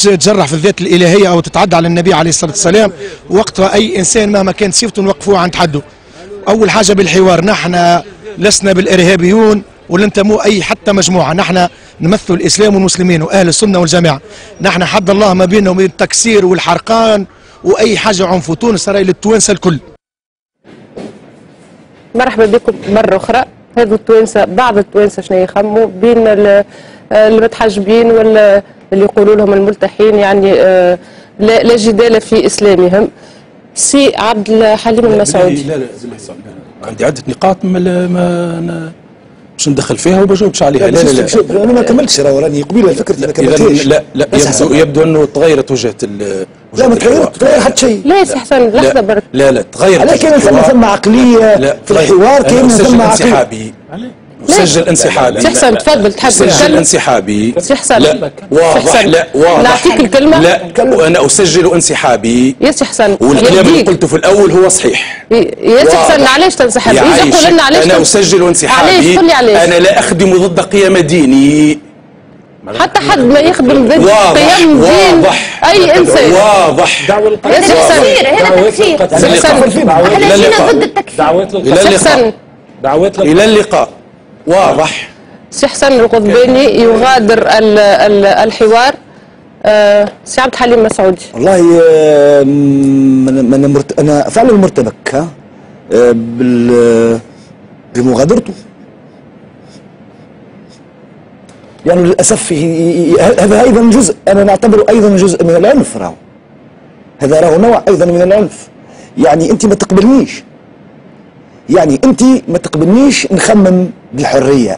تجرح في الذات الإلهية أو تتعدى على النبي عليه الصلاة والسلام، وقتها أي إنسان مهما كانت صفته نوقفوه عند حده. أول حاجة بالحوار، نحن لسنا بالإرهابيون ولا ننتموا أي حتى مجموعة، نحن نمثل الإسلام والمسلمين وأهل السنة والجماعة. نحن حد الله ما بيننا وبين التكسير والحرقان وأي حاجة عنف، وتونس راهي للتوانسة الكل. مرحبا بكم مرة أخرى. هذو التوانسة، بعض التوانسة شنو يخموا بين المتحجبين ولا اللي يقولوا لهم الملتحين، يعني لا جدال في إسلامهم. سي عبد الحليم المسعودي. لا عندي عدة نقاط باش ندخل فيها وما جاوبش عليها. لا انا ما كملتش، راني قبيله الفكره ما كملتهاش. لا يبدو انه تغيرت وجهه لا ما تغير حتى شيء. لا يا سي حسن لحظه برك. لا تغيرت. على كان ثم عقليه في الحوار، كان ثم عقليه. مسجل انسحابي. سي حسن تفضل تحب تتكلم. مسجل انسحابي. سي حسن لا واضح. لا واضح. نعطيك الكلمه. لا وانا اسجل انسحابي. يا سي حسن والكلام اللي قلته في الاول هو صحيح. يا سي حسن علاش تنسحب؟ يجي يقول لنا علاش انا اسجل انسحابي. علاش؟ قل لي علاش. انا لا اخدم ضد قيم ديني. حتى حد ما يخدم ضد قيم دين اي انسان. واضح. يا سي حسن هذا تكفير. سي حسن احنا جينا ضد التكفير. دعوات إلى اللقاء. واضح. سي حسن القضباني يغادر الحوار. سي عبد الحليم مسعودي. والله انا فعلا مرتبك بمغادرته، يعني للاسف هذا ايضا جزء، انا نعتبره ايضا جزء من العنف. هذا راهو نوع ايضا من العنف. يعني انت ما تقبلنيش نخمم بالحريه.